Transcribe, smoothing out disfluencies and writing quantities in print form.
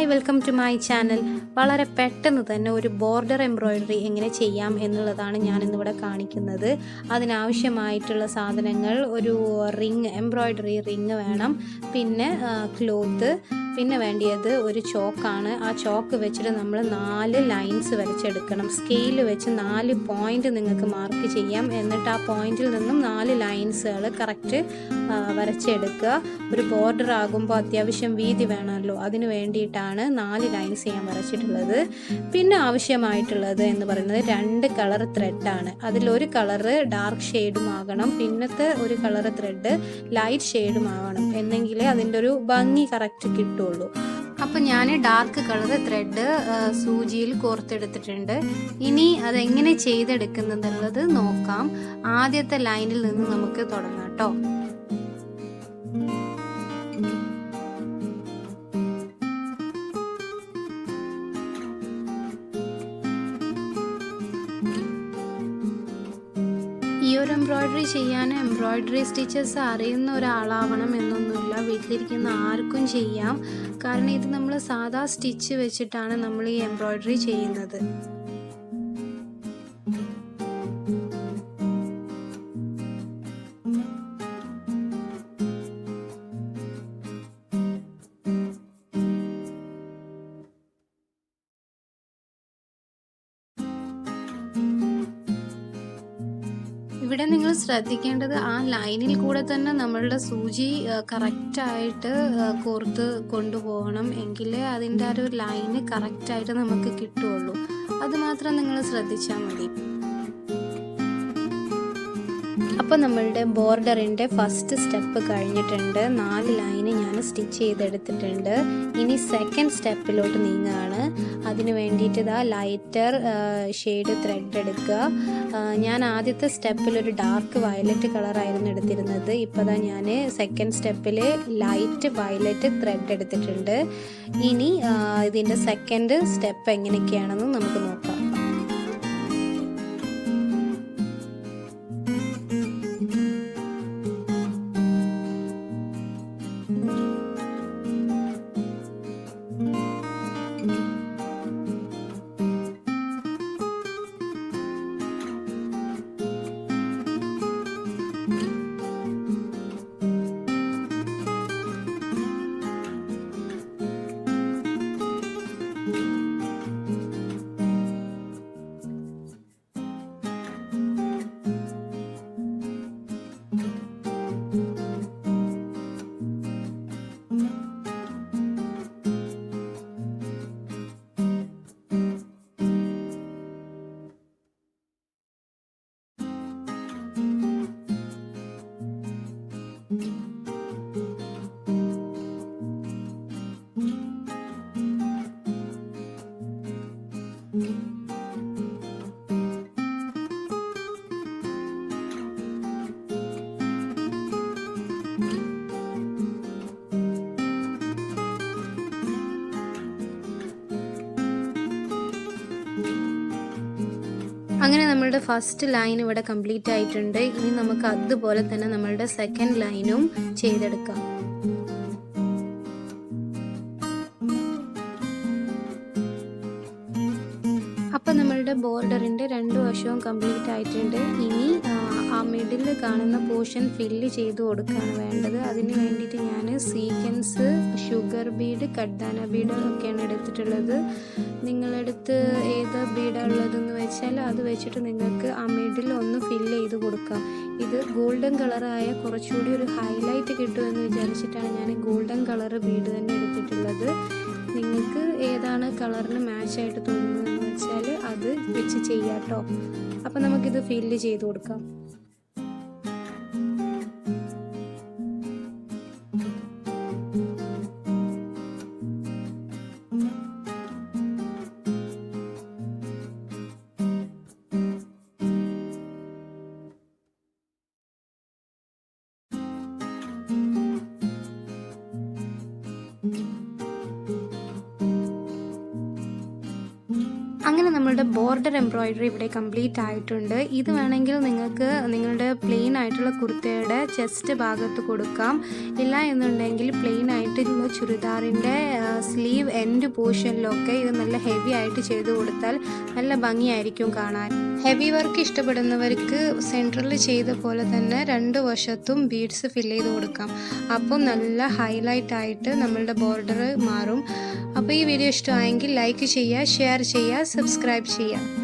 Hi, welcome to my channel. വളരെ പെട്ടെന്ന് തന്നെ ഒരു ബോർഡർ എംബ്രോയിഡറി എങ്ങനെ ചെയ്യാം എന്നുള്ളതാണ് ഞാൻ ഇന്നിവിടെ കാണിക്കുന്നത്. അതിനാവശ്യമായിട്ടുള്ള സാധനങ്ങൾ ഒരു റിംഗ്, എംബ്രോയിഡറി റിംഗ് വേണം, പിന്നെ ക്ലോത്ത്, പിന്നെ വേണ്ടിയത് ഒരു ചോക്കാണ്. ആ ചോക്ക് വെച്ചിട്ട് നമ്മൾ 4 ലൈൻസ് വരച്ചെടുക്കണം. സ്കെയിൽ വെച്ച് 4 പോയിന്റ് നിങ്ങൾക്ക് മാർക്ക് ചെയ്യാം. എന്നിട്ട് ആ പോയിന്റിൽ നിന്നും 4 ലൈൻസുകൾ കറക്റ്റ് വരച്ചെടുക്കുക. ഒരു ബോർഡർ ആകുമ്പോൾ അത്യാവശ്യം വീതി വേണമല്ലോ, അതിന് വേണ്ടിയിട്ടാണ് 4 ലൈൻസ് ഞാൻ വരച്ചിട്ടുള്ളത്. പിന്നെ ആവശ്യമായിട്ടുള്ളത് എന്ന് പറയുന്നത് 2 കളർ ത്രെഡാണ്. അതിലൊരു കളറ് ഡാർക്ക് ഷെയ്ഡും ആകണം, പിന്നത്തെ ഒരു കളർ ത്രെഡ് ലൈറ്റ് ഷെയ്ഡും ആവണം, എന്നെങ്കിലേ അതിൻ്റെ ഒരു ഭംഗി കറക്റ്റ് കിട്ടുള്ളൂ. അപ്പം ഞാൻ ഡാർക്ക് കളർ ത്രെഡ് സൂചിയിൽ കോർത്തെടുത്തിട്ടുണ്ട്. ഇനി അതെങ്ങനെ ചെയ്തെടുക്കുന്നുള്ളത് നോക്കാം. ആദ്യത്തെ ലൈനിൽ നിന്ന് നമുക്ക് തുടങ്ങാം കേട്ടോ. ഈ ഒരു എംബ്രോയിഡറി ചെയ്യാൻ എംബ്രോയിഡറി സ്റ്റിച്ചസ് അറിയുന്ന ഒരാളാവണം എന്നൊന്നുമില്ല, വീട്ടിലിരിക്കുന്ന ആർക്കും ചെയ്യാം. കാരണം ഇത് നമ്മൾ സാധാ സ്റ്റിച്ച് വെച്ചിട്ടാണ് നമ്മൾ ഈ എംബ്രോയിഡറി ചെയ്യുന്നത്. ഇവിടെ നിങ്ങൾ ശ്രദ്ധിക്കേണ്ടത് ആ ലൈനിൽ കൂടെ തന്നെ നമ്മളുടെ സൂചി കറക്റ്റായിട്ട് കോർത്ത് കൊണ്ടുപോകണം, എങ്കിലേ അതിൻ്റെ ആ ഒരു ലൈന് കറക്റ്റായിട്ട് നമുക്ക് കിട്ടുള്ളൂ. അതുമാത്രം നിങ്ങൾ ശ്രദ്ധിച്ചാൽ മതി. അപ്പോൾ നമ്മളുടെ ബോർഡറിൻ്റെ ഫസ്റ്റ് സ്റ്റെപ്പ് കഴിഞ്ഞിട്ടുണ്ട്. 4 ലൈന് ഞാൻ സ്റ്റിച്ച് ചെയ്തെടുത്തിട്ടുണ്ട്. ഇനി സെക്കൻഡ് സ്റ്റെപ്പിലോട്ട് നീങ്ങുകയാണ്. അതിന് വേണ്ടിയിട്ട് ഇതാ ലൈറ്റർ ഷെയ്ഡ് ത്രെഡ് എടുക്കുക. ഞാൻ ആദ്യത്തെ സ്റ്റെപ്പിൽ ഒരു ഡാർക്ക് വയലറ്റ് കളറായിരുന്നു എടുത്തിരുന്നത്. ഇപ്പോൾ ദാ ഞാൻ സെക്കൻഡ് സ്റ്റെപ്പിൽ ലൈറ്റ് വയലറ്റ് ത്രെഡ് എടുത്തിട്ടുണ്ട്. ഇനി ഇതിൻ്റെ സെക്കൻഡ് സ്റ്റെപ്പ് എങ്ങനെയൊക്കെയാണെന്ന് നമുക്ക് നോക്കാം. അങ്ങനെ നമ്മളുടെ ഫസ്റ്റ് ലൈൻ ഇവിടെ കംപ്ലീറ്റ് ആയിട്ടുണ്ട്. ഇനി നമുക്ക് അതുപോലെ തന്നെ നമ്മളുടെ സെക്കൻഡ് ലൈനും ചെയ്തെടുക്കാം. അപ്പം നമ്മളുടെ ബോർഡറിൻ്റെ 2 വശവും കംപ്ലീറ്റ് ആയിട്ടുണ്ട്. ഇനി ആ മിഡിൽ കാണുന്ന പോർഷൻ ഫില്ല് ചെയ്ത് കൊടുക്കുകയാണ് വേണ്ടത്. അതിന് വേണ്ടിയിട്ട് ഞാൻ സീക്വൻസ്, ഷുഗർ ബീഡ്, കഡ്ദാന ബീഡ് ഒക്കെയാണ് എടുത്തിട്ടുള്ളത്. നിങ്ങളടുത്ത് ഏത് ബീഡാണ് ഉള്ളതെന്ന് വെച്ചാൽ അത് വെച്ചിട്ട് നിങ്ങൾക്ക് ആ മിഡിൽ ഒന്ന് ഫില്ല് ചെയ്ത് കൊടുക്കാം. ഇത് ഗോൾഡൻ കളറായ കുറച്ചുകൂടി ഒരു ഹൈലൈറ്റ് കിട്ടുമെന്ന് വിചാരിച്ചിട്ടാണ് ഞാൻ ഗോൾഡൻ കളർ ബീഡ് തന്നെ എടുത്തിട്ടുള്ളത്. നിങ്ങൾക്ക് ഏതാണ് കളറിന് മാച്ചായിട്ട് തോന്നുന്നതെന്ന് വെച്ചാൽ അത് വെച്ച് ചെയ്യാം കേട്ടോ. അപ്പം നമുക്കിത് ഫില്ല് ചെയ്ത് കൊടുക്കാം. അങ്ങനെ നമ്മളുടെ ബോർഡർ എംബ്രോയിഡറി ഇവിടെ കംപ്ലീറ്റ് ആയിട്ടുണ്ട്. ഇത് വേണമെങ്കിൽ നിങ്ങൾക്ക് നിങ്ങളുടെ പ്ലെയിൻ ആയിട്ടുള്ള കുർത്തയുടെ ചെസ്റ്റ് ഭാഗത്ത് കൊടുക്കാം. ഇല്ല എന്നുണ്ടെങ്കിൽ പ്ലെയിൻ ആയിട്ടുള്ള ചുരിദാറിൻ്റെ സ്ലീവ് എൻഡ് പോർഷനിലൊക്കെ ഇത് നല്ല ഹെവി ആയിട്ട് ചെയ്ത് കൊടുത്താൽ നല്ല ഭംഗിയായിരിക്കും കാണാൻ. ഹെവി വർക്ക് ഇഷ്ടപ്പെടുന്നവർക്ക് സെൻട്രൽ ചെയ്ത പോലെ തന്നെ 2 വശത്തും ബീഡ്സ് ഫില്ല് ചെയ്ത് കൊടുക്കാം. അപ്പോൾ നല്ല ഹൈലൈറ്റ് ആയിട്ട് നമ്മളുടെ ബോർഡർ മാറും. അപ്പോൾ ഈ വീഡിയോ ഇഷ്ടമായെങ്കിൽ ലൈക്ക് ചെയ്യുക, ഷെയർ ചെയ്യുക, സബ്സ്ക്രൈബ് ചെയ്യുക.